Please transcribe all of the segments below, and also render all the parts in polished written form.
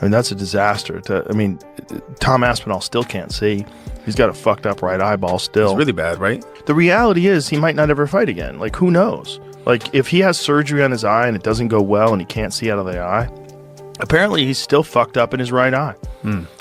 I mean, that's a disaster. Tom Aspinall still can't see. He's got a fucked up right eyeball still. It's really bad, right? The reality is he might not ever fight again. Like, who knows? Like, if he has surgery on his eye and it doesn't go well and he can't see out of the eye, apparently he's still fucked up in his right eye.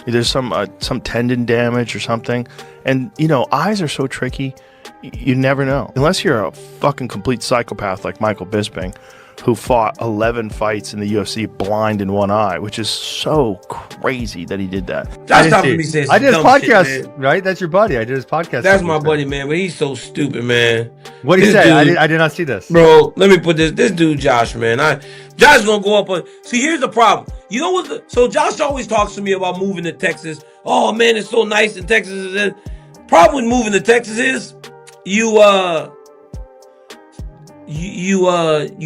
There's some tendon damage or something. And, eyes are so tricky, you never know. Unless you're a fucking complete psychopath like Michael Bisping, who fought 11 fights in the UFC blind in one eye, which is so crazy that he did that. Josh Thompson be saying I did his podcast, shit, right? That's your buddy. I did his podcast. That's my buddy, man, but he's so stupid, man. What did he say? I did not see this. Bro, let me put this dude, Josh, man. Josh gonna go up on. See, here's the problem. You know what? So Josh always talks to me about moving to Texas. Oh man, it's so nice in Texas. Problem with moving to Texas is you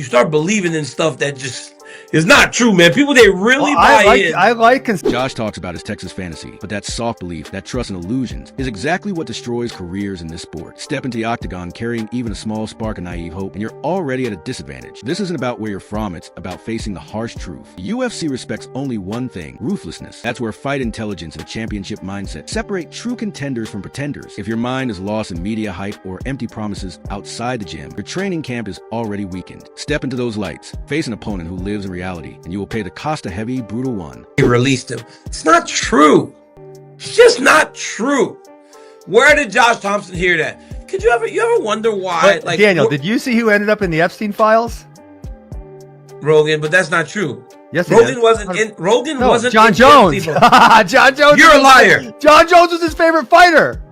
start believing in stuff that just is not true, man. People, they really buy in. Josh talks about his Texas fantasy, but that soft belief, that trust and illusions, is exactly what destroys careers in this sport. Step into the octagon carrying even a small spark of naive hope, and you're already at a disadvantage. This isn't about where you're from, it's about facing the harsh truth. The UFC respects only one thing: ruthlessness. That's where fight intelligence and championship mindset separate true contenders from pretenders. If your mind is lost in media hype or empty promises outside the gym, your training camp is already weakened. Step into those lights, face an opponent who lives in reality, and you will pay the cost of heavy, brutal one. He released him. It's not true. It's just not true. Where did Josh Thompson hear that? Could you ever wonder why? But, Daniel, did you see who ended up in the Epstein files? Rogan, but that's not true. Yes, Rogan wasn't in. Rogan wasn't. John Jones. John Jones. You're a liar. John Jones was his favorite fighter.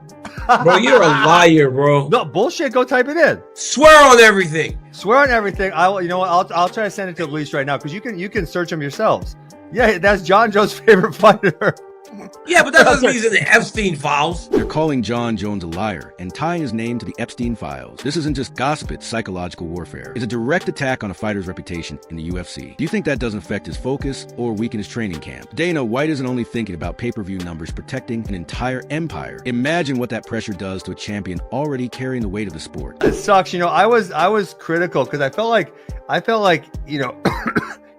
Bro, you're a liar, bro. No bullshit. Go type it in. Swear on everything. Swear on everything. You know what? I'll try to send it to Luis right now because you can search them yourselves. Yeah, that's John Jones' favorite fighter. Yeah, but that doesn't mean he's in the Epstein files. They're calling John Jones a liar and tying his name to the Epstein files. This isn't just gossip, it's psychological warfare. It's a direct attack on a fighter's reputation in the UFC. Do you think that doesn't affect his focus or weaken his training camp? Dana White isn't only thinking about pay-per-view numbers protecting an entire empire. Imagine what that pressure does to a champion already carrying the weight of the sport. It sucks. I was critical because I felt like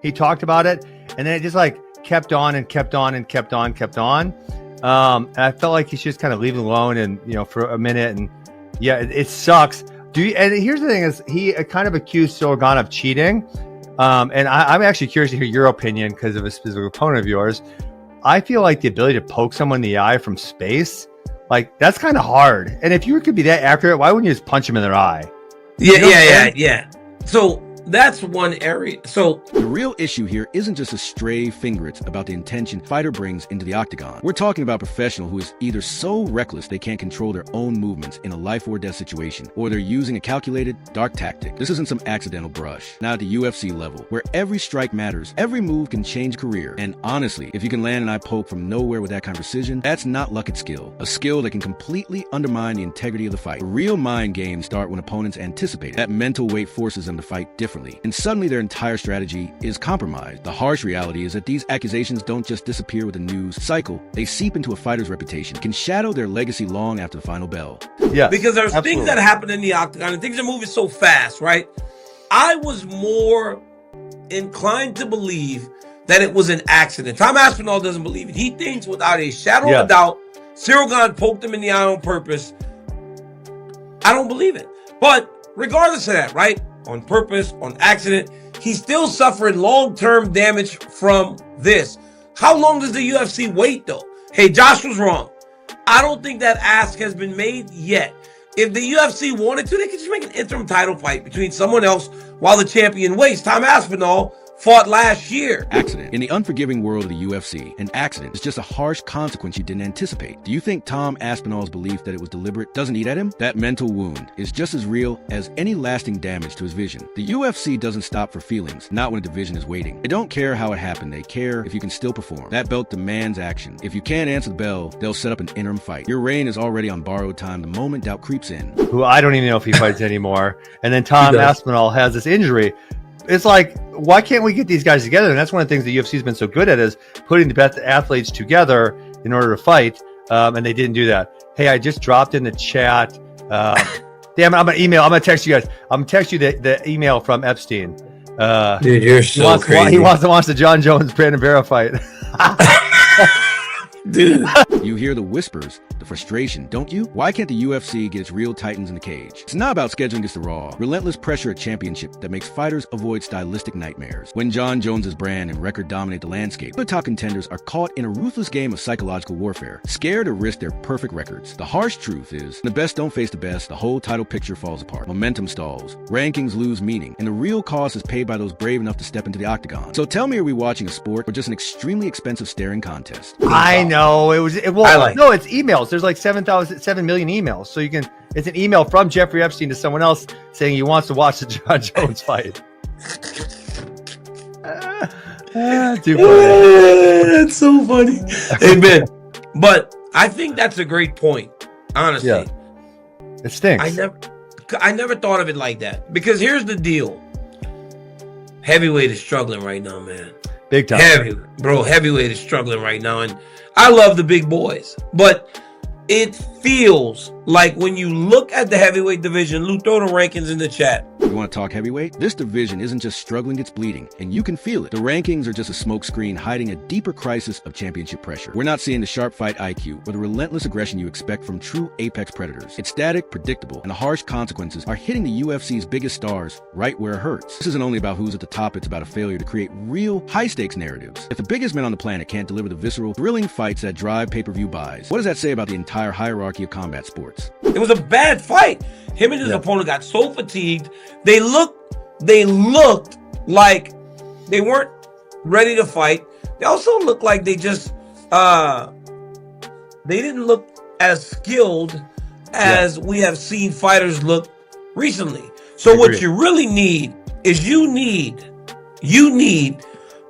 he talked about it and then it just kept on and kept on and kept on. And I felt like he should just kind of leave it alone and, for a minute. And yeah, it sucks. And here's the thing is he kind of accused Sorgan of cheating. And I'm actually curious to hear your opinion because of a specific opponent of yours. I feel like the ability to poke someone in the eye from space, that's kind of hard. And if you could be that accurate, why wouldn't you just punch them in their eye? Yeah. So that's one area. So the real issue here isn't just a stray fingerets about the intention fighter brings into the octagon. We're talking about a professional who is either so reckless they can't control their own movements in a life or death situation, or they're using a calculated, dark tactic. This isn't some accidental brush. Now at the UFC level, where every strike matters, every move can change a career. And honestly, if you can land an eye poke from nowhere with that kind of precision, that's not luck, it's skill. A skill that can completely undermine the integrity of the fight. The real mind games start when opponents anticipate. That mental weight forces them to fight differently. And suddenly their entire strategy is compromised. The harsh reality is that these accusations don't just disappear with a news cycle. They seep into a fighter's reputation, can shadow their legacy long after the final bell. Yeah, because there's things that happen in the octagon and things are moving so fast, right? I was more inclined to believe that it was an accident. Tom Aspinall doesn't believe it. He thinks without a shadow of a doubt, Sorgan poked him in the eye on purpose. I don't believe it. But regardless of that, right? On purpose, on accident, he still suffered long-term damage from this. How long does the UFC wait, though? Hey, Josh was wrong. I don't think that ask has been made yet. If the UFC wanted to, they could just make an interim title fight between someone else while the champion waits. Tom Aspinall fought last year. Accident. In the unforgiving world of the UFC, an accident is just a harsh consequence you didn't anticipate. Do you think Tom Aspinall's belief that it was deliberate doesn't eat at him? That mental wound is just as real as any lasting damage to his vision. The UFC doesn't stop for feelings, not when a division is waiting. They don't care how it happened, they care if you can still perform. That belt demands action. If you can't answer the bell, they'll set up an interim fight. Your reign is already on borrowed time the moment doubt creeps in. Who I don't even know if he fights anymore. And then Tom Aspinall has this injury. It's like, why can't we get these guys together? And that's one of the things the UFC has been so good at is putting the best athletes together in order to fight. And they didn't do that. Hey, I just dropped in the chat. Damn, I'm gonna text you guys. I'm gonna text you the email from Epstein. Dude, you're so crazy. He wants the John Jones Brandon Vera fight. Dude. You hear the whispers, the frustration, don't you? Why can't the UFC get its real titans in the cage? It's not about scheduling against the Raw. Relentless pressure at championship that makes fighters avoid stylistic nightmares. When John Jones's brand and record dominate the landscape, other top contenders are caught in a ruthless game of psychological warfare, scared to risk their perfect records. The harsh truth is, when the best don't face the best, the whole title picture falls apart. Momentum stalls, rankings lose meaning, and the real cost is paid by those brave enough to step into the octagon. So tell me, are we watching a sport or just an extremely expensive staring contest? I know it's emails. There's like 7 million emails. So it's an email from Jeffrey Epstein to someone else saying he wants to watch the John Jones fight. Too funny. That's so funny. Amen. But I think that's a great point. Honestly, Yeah. It stinks. I never thought of it like that, because here's the deal. Heavyweight is struggling right now, man. Big time. Heavyweight is struggling right now, and I love the big boys, but it feels like when you look at the heavyweight division, Lou, throw the rankings in the chat. You want to talk heavyweight? This division isn't just struggling, it's bleeding, and you can feel it. The rankings are just a smokescreen hiding a deeper crisis of championship pressure. We're not seeing the sharp fight IQ or the relentless aggression you expect from true apex predators. It's static, predictable, and the harsh consequences are hitting the UFC's biggest stars right where it hurts. This isn't only about who's at the top, it's about a failure to create real, high-stakes narratives. If the biggest men on the planet can't deliver the visceral, thrilling fights that drive pay-per-view buys, what does that say about the entire hierarchy of combat sports? It was a bad fight. Him and his opponent got so fatigued. They looked like they weren't ready to fight. They also looked like they just they didn't look as skilled as we have seen fighters look recently. So what you really need is you need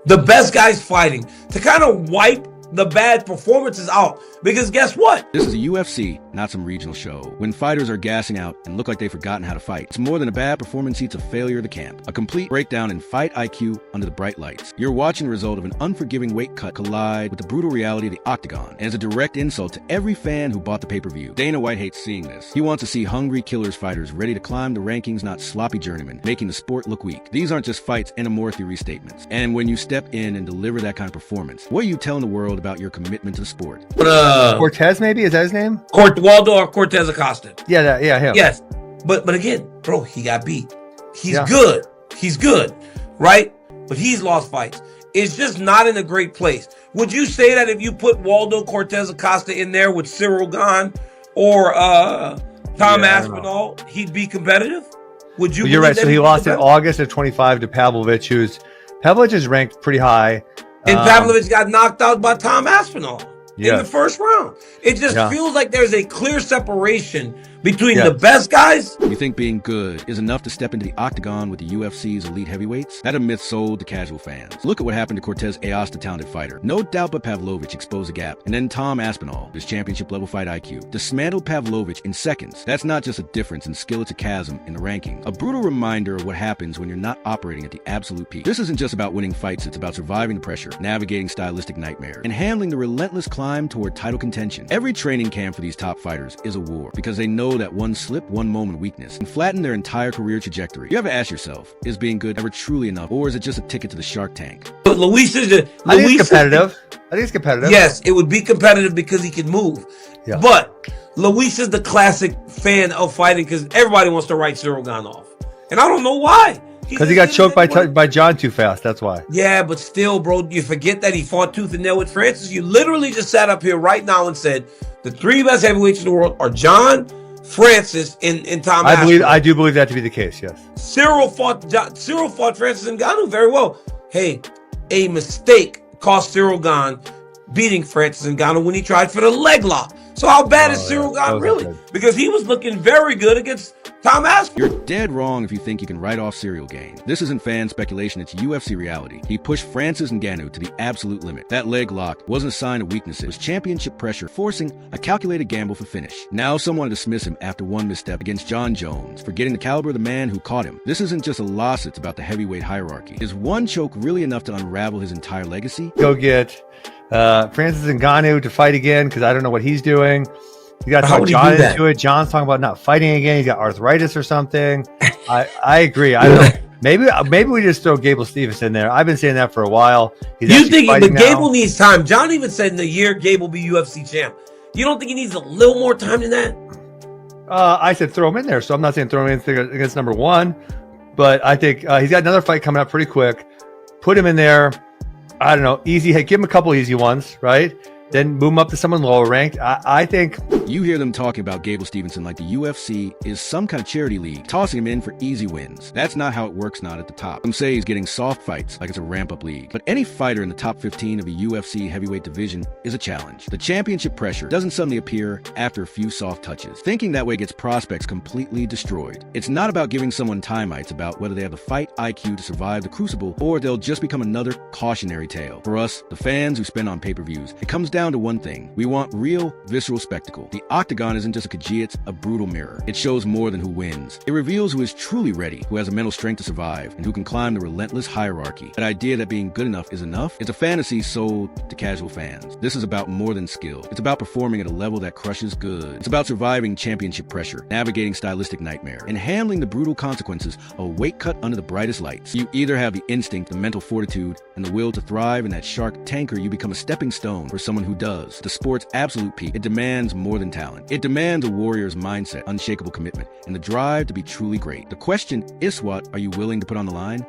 the best guys fighting to kind of wipe the bad performances out. Because guess what? This is a UFC, not some regional show. When fighters are gassing out and look like they've forgotten how to fight, it's more than a bad performance, it's a failure of the camp. A complete breakdown in fight IQ under the bright lights. You're watching the result of an unforgiving weight cut collide with the brutal reality of the octagon, and is a direct insult to every fan who bought the pay-per-view. Dana White hates seeing this. He wants to see hungry killers fighters ready to climb the rankings, not sloppy journeymen, making the sport look weak. These aren't just fights, anamorphy restatements. And when you step in and deliver that kind of performance, what are you telling the world about your commitment to the sport? Cortez, maybe? Is that his name? Waldo or Cortez Acosta. Yeah, him. Yes. But again, bro, he got beat. He's good. He's good, right? But he's lost fights. It's just not in a great place. Would you say that if you put Waldo Cortez Acosta in there with Cyril Gane or Tom Aspinall, he'd be competitive? Would you? You're right. So he lost in August of 25 to Pavlovich, Pavlovich is ranked pretty high. And Pavlovich got knocked out by Tom Aspinall in the first round. It just feels like there's a clear separation between the best guys. You think being good is enough to step into the octagon with the UFC's elite heavyweights? That a myth sold to casual fans. Look at what happened to Cortez Ayas, the talented fighter. No doubt but Pavlovich exposed a gap. And then Tom Aspinall, his championship-level fight IQ, dismantled Pavlovich in seconds. That's not just a difference in skill, it's a chasm in the ranking. A brutal reminder of what happens when you're not operating at the absolute peak. This isn't just about winning fights, it's about surviving the pressure, navigating stylistic nightmares, and handling the relentless climb toward title contention. Every training camp for these top fighters is a war, because they know that one slip, one moment weakness can flatten their entire career trajectory. You ever ask yourself, is being good ever truly enough, or is it just a ticket to the Shark Tank? But Luis is I think it's competitive. I think it's competitive. Yes, it would be competitive because he can move. Yeah. But Luis is the classic fan of fighting because everybody wants to write Cyril Gane off. And I don't know why. Because he got choked by John too fast. That's why. Yeah, but still, bro, you forget that he fought tooth and nail with Francis. You literally just sat up here right now and said the three best heavyweights in the world are John, Francis, and Tom Aspinall. I do believe that to be the case. Yes. Cyril fought Francis Ngannou very well. Hey, a mistake cost Cyril Gane beating Francis Ngannou when he tried for the leg lock. So how bad is Cyril Gane really? Good. Because he was looking very good against Tom Aspinall. You're dead wrong if you think you can write off Cyril Gane. This isn't fan speculation, it's UFC reality. He pushed Francis Ngannou to the absolute limit. That leg lock wasn't a sign of weakness, it was championship pressure, forcing a calculated gamble for finish. Now some want to dismiss him after one misstep against John Jones, forgetting the caliber of the man who caught him. This isn't just a loss, it's about the heavyweight hierarchy. Is one choke really enough to unravel his entire legacy? Go get Francis Ngannou to fight again, because I don't know what he's doing. You got to talk John into it. John's talking about not fighting again. He's got arthritis or something. I agree. I don't know. Maybe we just throw Gable Stevenson in there. I've been saying that for a while. He's You actually think, but fighting now. Gable needs time. John even said in the year Gable be UFC champ. You don't think he needs a little more time than that? I said throw him in there, so I'm not saying throw him in against number one, but I think he's got another fight coming up pretty quick. Put him in there. I don't know, easy. Hey, give him a couple easy ones, right? Then move him up to someone lower ranked. I think You hear them talking about Gable Stevenson like the UFC is some kind of charity league, tossing him in for easy wins. That's not how it works, not at the top. Some say he's getting soft fights like it's a ramp-up league. But any fighter in the top 15 of a UFC heavyweight division is a challenge. The championship pressure doesn't suddenly appear after a few soft touches. Thinking that way gets prospects completely destroyed. It's not about giving someone time, it's about whether they have the fight IQ to survive the crucible or they'll just become another cautionary tale. For us, the fans who spend on pay-per-views, it comes down to one thing. We want real, visceral spectacle. The octagon isn't just a Kajia, it's a brutal mirror. It shows more than who wins. It reveals who is truly ready, who has a mental strength to survive, and who can climb the relentless hierarchy. That idea that being good enough is enough is a fantasy sold to casual fans. This is about more than skill. It's about performing at a level that crushes good. It's about surviving championship pressure, navigating stylistic nightmare, and handling the brutal consequences of a weight cut under the brightest lights. You either have the instinct, the mental fortitude, and the will to thrive in that shark tank, or you become a stepping stone for someone who does. The sport's absolute peak, it demands more than talent. It demands a warrior's mindset, unshakable commitment, and the drive to be truly great. The question is, what are you willing to put on the line?